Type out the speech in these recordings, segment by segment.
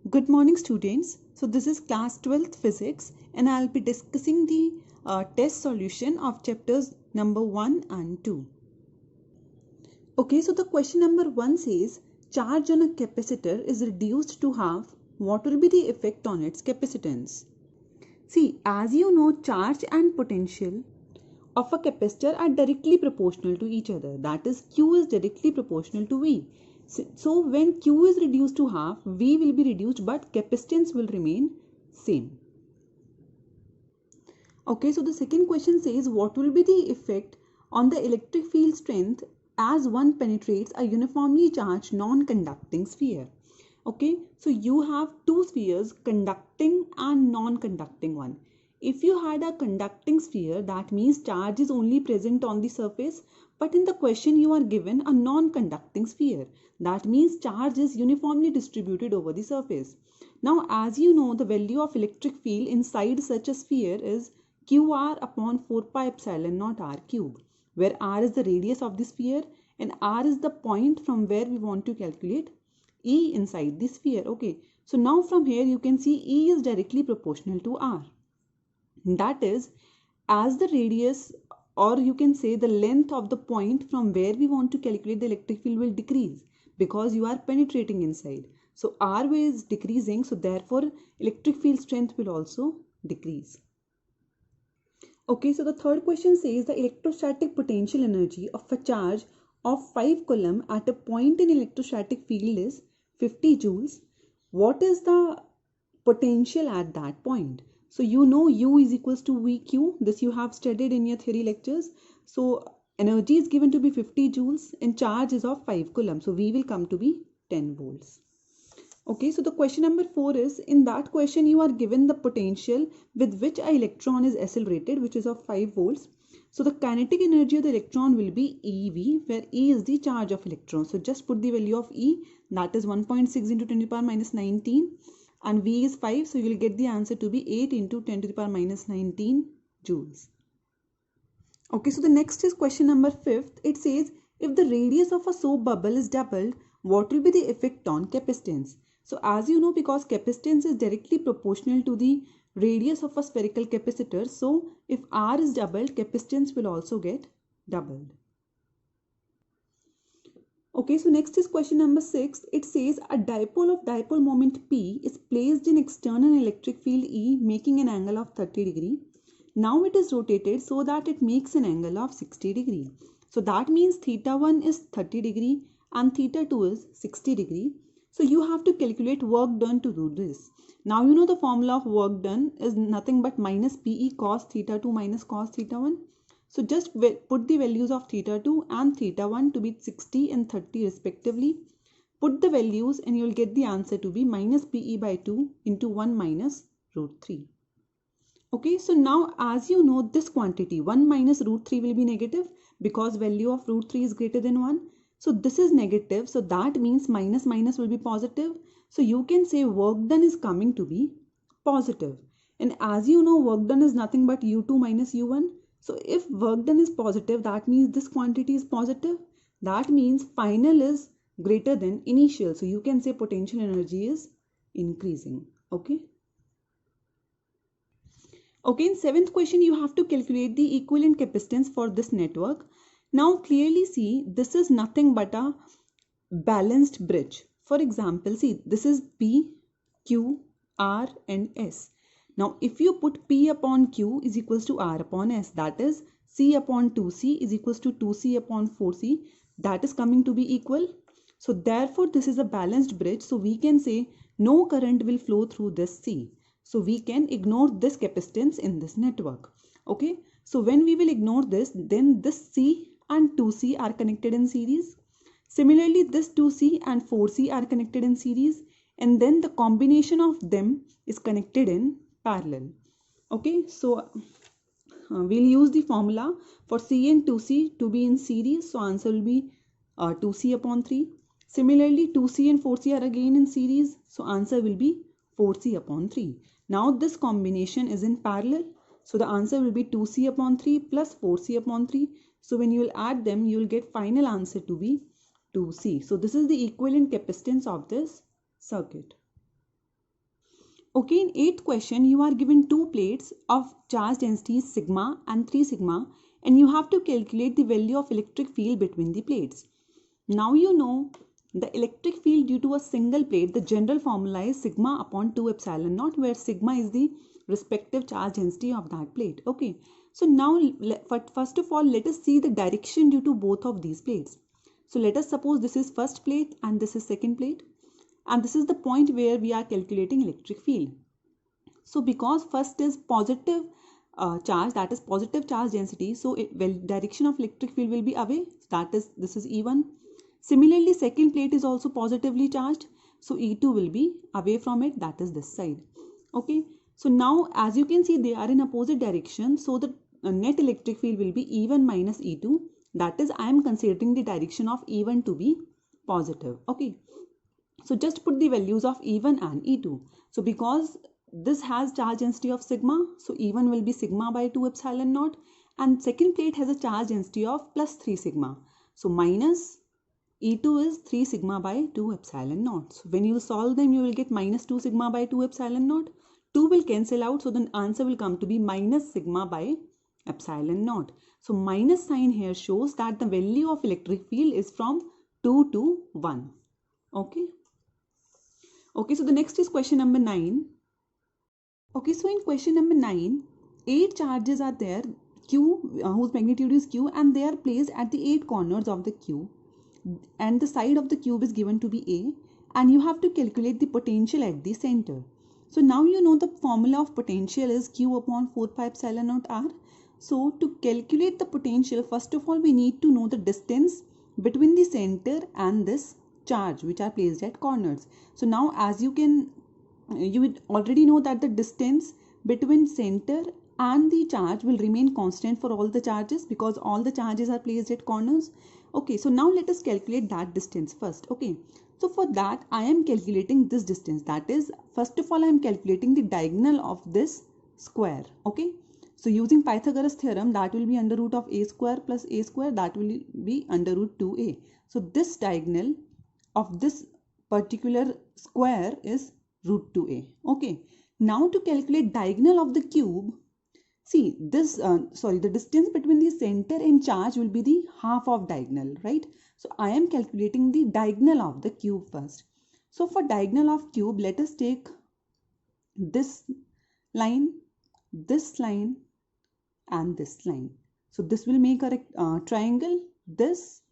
Good morning, students. So this is class 12th physics and I'll be discussing the test solution of chapters number 1 and 2. Okay, so the question number 1 says charge on a capacitor is reduced to half. What will be the effect on its capacitance? See, as you know, charge and potential of a capacitor are directly proportional to each other. That is, Q is directly proportional to V. So when Q is reduced to half, V will be reduced but capacitance will remain same. Okay, so the second question says what will be the effect on the electric field strength as one penetrates a uniformly charged non-conducting sphere. Okay, so you have two spheres, conducting and non-conducting one. If you had a conducting sphere, that means charge is only present on the surface, but in the question you are given a non-conducting sphere. That means charge is uniformly distributed over the surface. Now, as you know, the value of electric field inside such a sphere is QR upon 4 pi epsilon naught R cube, where R is the radius of the sphere and R is the point from where we want to calculate E inside the sphere. Okay, so now from here you can see E is directly proportional to R. That is, as the radius, or you can say the length of the point from where we want to calculate the electric field will decrease because you are penetrating inside. So R is decreasing, so therefore electric field strength will also decrease. Okay, so the third question says the electrostatic potential energy of a charge of 5 coulomb at a point in electrostatic field is 50 joules. What is the potential at that point? So you know U is equals to VQ. This you have studied in your theory lectures. So energy is given to be 50 joules and charge is of 5 coulomb. So V will come to be 10 volts. Okay, so the question number 4 is, in that question you are given the potential with which an electron is accelerated, which is of 5 volts. So the kinetic energy of the electron will be EV, where E is the charge of electron. So just put the value of E, that is 1.6 into 10 to the power minus 19, and V is 5, so you will get the answer to be 8 into 10 to the power minus 19 joules. Okay, so the next is question number 5th. It says, if the radius of a soap bubble is doubled, what will be the effect on capacitance? So as you know, because capacitance is directly proportional to the radius of a spherical capacitor, so if R is doubled, capacitance will also get doubled. Okay, so next is question number 6. It says a dipole of dipole moment P is placed in external electric field E making an angle of 30 degree. Now it is rotated so that it makes an angle of 60 degree. So that means theta 1 is 30 degree and theta 2 is 60 degree. So you have to calculate work done to do this. Now you know the formula of work done is nothing but minus PE cos theta 2 minus cos theta 1. So just put the values of theta 2 and theta 1 to be 60 and 30 respectively. Put the values and you will get the answer to be minus PE by 2 into 1 minus root 3. Okay, so now as you know, this quantity 1 minus root 3 will be negative because value of root 3 is greater than 1. So this is negative, so that means minus minus will be positive. So you can say work done is coming to be positive. And as you know, work done is nothing but U2 minus U1. So if work done is positive, that means this quantity is positive. That means final is greater than initial. So you can say potential energy is increasing. Okay. Okay, in 7th question, you have to calculate the equivalent capacitance for this network. Now clearly see, this is nothing but a balanced bridge. For example, see, this is P, Q, R and S. Now if you put P upon Q is equals to R upon S, that is C upon 2C is equals to 2C upon 4C, that is coming to be equal. So therefore this is a balanced bridge, so we can say no current will flow through this C. So we can ignore this capacitance in this network. Okay, so when we will ignore this, then this C and 2C are connected in series. Similarly, this 2C and 4C are connected in series, and then the combination of them is connected in parallel. Okay, so we'll use the formula for C and 2C to be in series. So answer will be 2C upon 3. Similarly, 2C and 4C are again in series. So answer will be 4C upon 3. Now this combination is in parallel. So the answer will be 2C upon 3 plus 4C upon 3. So when you will add them, you will get final answer to be 2C. So this is the equivalent capacitance of this circuit. Okay, in 8th question, you are given two plates of charge density sigma and 3 sigma, and you have to calculate the value of electric field between the plates. Now you know the electric field due to a single plate. The general formula is sigma upon 2 epsilon naught, where sigma is the respective charge density of that plate. Okay, so now first of all, let us see the direction due to both of these plates. So let us suppose this is first plate and this is second plate, and this is the point where we are calculating electric field. So because first is positive charge, that is positive charge density, so direction of electric field will be away, that is this is E1. Similarly, second plate is also positively charged, so E2 will be away from it, that is this side. Okay, so now as you can see they are in opposite direction, so the net electric field will be E1 minus E2, that is I am considering the direction of E1 to be positive. Okay, so just put the values of E1 and E2. So because this has charge density of sigma, so E1 will be sigma by 2 epsilon naught, and second plate has a charge density of plus 3 sigma. So minus E2 is 3 sigma by 2 epsilon naught. So when you solve them, you will get minus 2 sigma by 2 epsilon naught. 2 will cancel out, so the answer will come to be minus sigma by epsilon naught. So minus sign here shows that the value of electric field is from 2 to 1. Okay. Okay, so the next is question number 9. Okay, so in question number 9, 8 charges are there, Q, whose magnitude is Q, and they are placed at the 8 corners of the cube. And the side of the cube is given to be A, and you have to calculate the potential at the center. So now you know the formula of potential is Q upon 4 pi epsilon naught R. So to calculate the potential, first of all we need to know the distance between the center and this charge which are placed at corners. So now as you would already know that the distance between center and the charge will remain constant for all the charges because all the charges are placed at corners. Okay, so now let us calculate that distance first. Okay, so for that I am calculating this distance, that is first of all I am calculating the diagonal of this square. Okay, so using Pythagoras theorem, that will be under root of a square plus a square, that will be under root 2a. So this diagonal of this particular square is root 2a. Okay, now to calculate diagonal of the cube, see this the distance between the center and charge will be the half of diagonal, right? So I am calculating the diagonal of the cube first. So for diagonal of cube, let us take this line, and this line. So this will make a triangle, this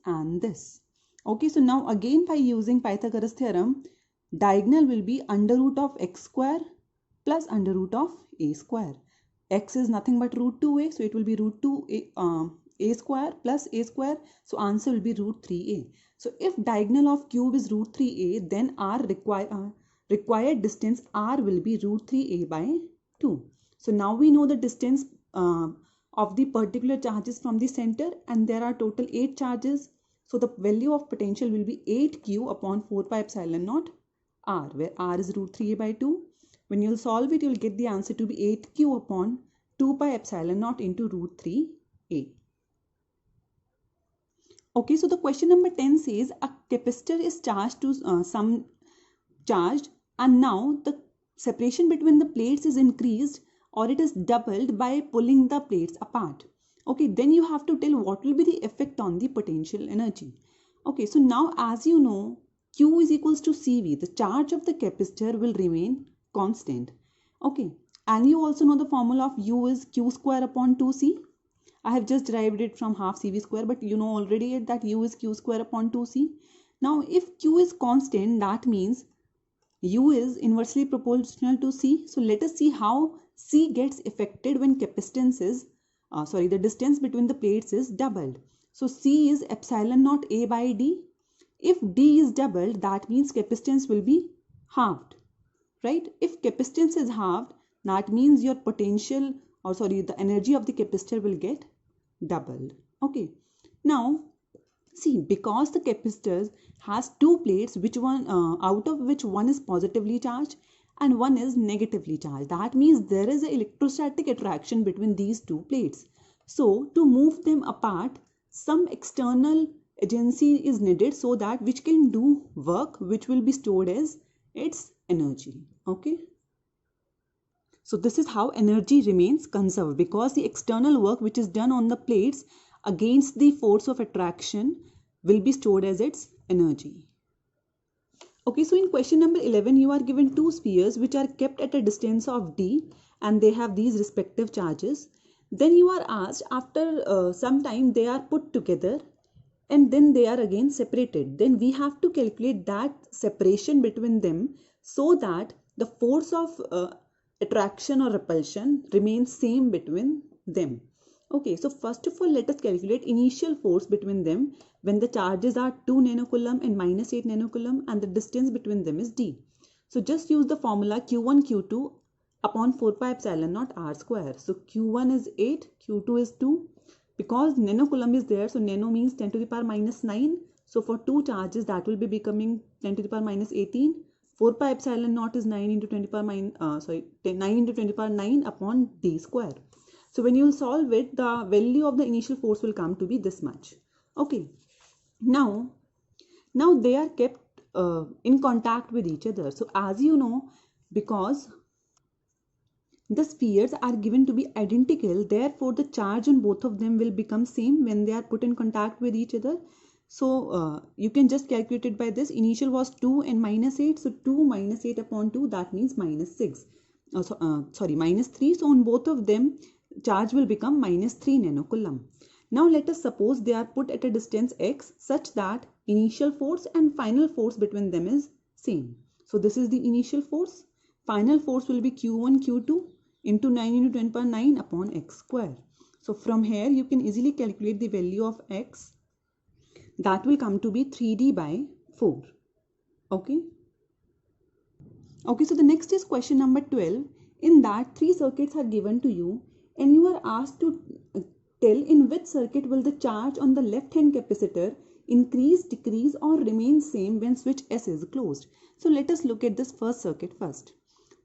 and this. Okay, so now again by using Pythagoras theorem, diagonal will be under root of x square plus under root of a square. X is nothing but root 2a, so it will be root 2a square plus a square, so answer will be root 3a. So if diagonal of cube is root 3a, then our required distance r will be root 3a by 2. So now we know the distance of the particular charges from the center, and there are total 8 charges. So the value of potential will be 8q upon 4 pi epsilon naught r, where r is root 3a by 2. When you'll solve it, you'll get the answer to be 8q upon 2 pi epsilon naught into root 3a. Okay, so the question number 10 says a capacitor is charged to some charged, and now the separation between the plates is increased or it is doubled by pulling the plates apart. Okay, then you have to tell what will be the effect on the potential energy. Okay, so now as you know, Q is equals to CV. The charge of the capacitor will remain constant. Okay, and you also know the formula of U is Q square upon 2C. I have just derived it from half CV square, but you know already that U is Q square upon 2C. Now if Q is constant, that means U is inversely proportional to C. So let us see how C gets affected when capacitance is, the distance between the plates is doubled. So C is epsilon naught A by D. If D is doubled, that means capacitance will be halved, right? If capacitance is halved, that means your potential, the energy of the capacitor will get doubled. Okay. Now, see, because the capacitor has two plates, out of which one is positively charged and one is negatively charged. That means there is an electrostatic attraction between these two plates. So to move them apart, some external agency is needed so that which can do work which will be stored as its energy. Okay. So this is how energy remains conserved, because the external work which is done on the plates against the force of attraction will be stored as its energy. Okay, so in question number 11, you are given two spheres which are kept at a distance of d and they have these respective charges. Then you are asked, after some time they are put together and then they are again separated. Then we have to calculate that separation between them so that the force of attraction or repulsion remains same between them. Okay, so first of all, let us calculate initial force between them when the charges are 2 nanocoulomb and minus 8 nanocoulomb and the distance between them is d. So just use the formula Q1 Q2 upon 4 pi epsilon naught r square. So Q1 is 8, Q2 is 2. Because nanocoulomb is there, so nano means 10 to the power minus 9. So for two charges, that will be becoming 10 to the power minus 18. 4 pi epsilon naught is 9 into 10 to the power 9 into 10 to the power 9 upon d square. So when you solve it, the value of the initial force will come to be this much. Okay. Now they are kept in contact with each other. So as you know, because the spheres are given to be identical, therefore the charge on both of them will become same when they are put in contact with each other. So you can just calculate it by this. Initial was 2 and minus 8. So 2 minus 8 upon 2, that means minus 6. Minus 3. So on both of them, charge will become minus 3 nanocoulomb. Now let us suppose they are put at a distance x such that initial force and final force between them is same. So this is the initial force. Final force will be Q1 Q2 into 9 into 10 power 9 upon x square. So from here you can easily calculate the value of x. That will come to be 3d by 4. Okay. Okay, so the next is question number 12. In that, 3 circuits are given to you and you are asked to tell in which circuit will the charge on the left hand capacitor increase, decrease or remain same when switch S is closed. So let us look at this first circuit first.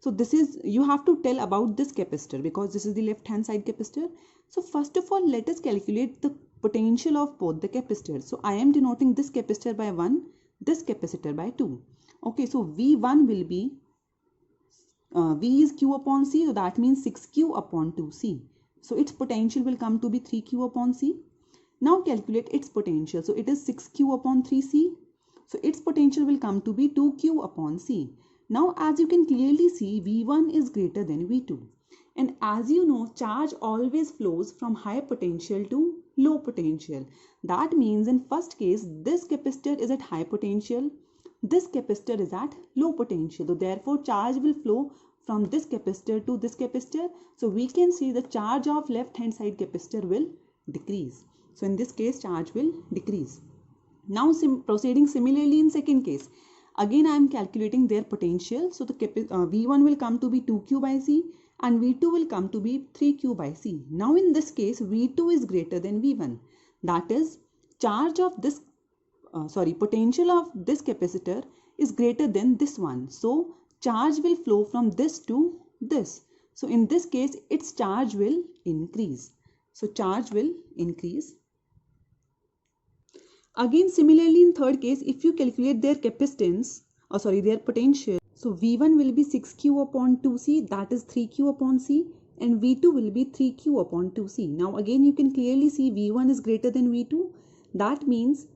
So this is, you have to tell about this capacitor because this is the left hand side capacitor. So first of all, let us calculate the potential of both the capacitors. So I am denoting this capacitor by 1, this capacitor by 2. Okay, so V1 will be, V is Q upon C, so that means 6Q upon 2C. So its potential will come to be 3Q upon C. Now calculate its potential. So it is 6Q upon 3C. So its potential will come to be 2Q upon C. Now as you can clearly see, V1 is greater than V2. And as you know, charge always flows from high potential to low potential. That means in first case, this capacitor is at high potential. This capacitor is at low potential. So therefore, charge will flow from this capacitor to this capacitor. So we can see the charge of left hand side capacitor will decrease. So in this case, charge will decrease. Now proceeding similarly in second case. Again, I am calculating their potential. So the V1 will come to be 2Q by C and V2 will come to be 3Q by C. Now in this case, V2 is greater than V1. That is, charge of this, potential of this capacitor is greater than this one. So charge will flow from this to this. So in this case, its charge will increase. So charge will increase. Again, similarly in third case, if you calculate their capacitance, their potential, so V1 will be 6Q upon 2C, that is 3Q upon C, and V2 will be 3Q upon 2C. Now again, you can clearly see V1 is greater than V2. That means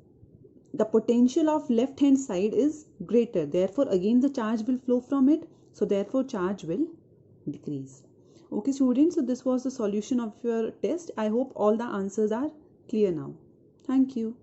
the potential of left hand side is greater. Therefore, again the charge will flow from it. So therefore, charge will decrease. Okay, students, so this was the solution of your test. I hope all the answers are clear now. Thank you.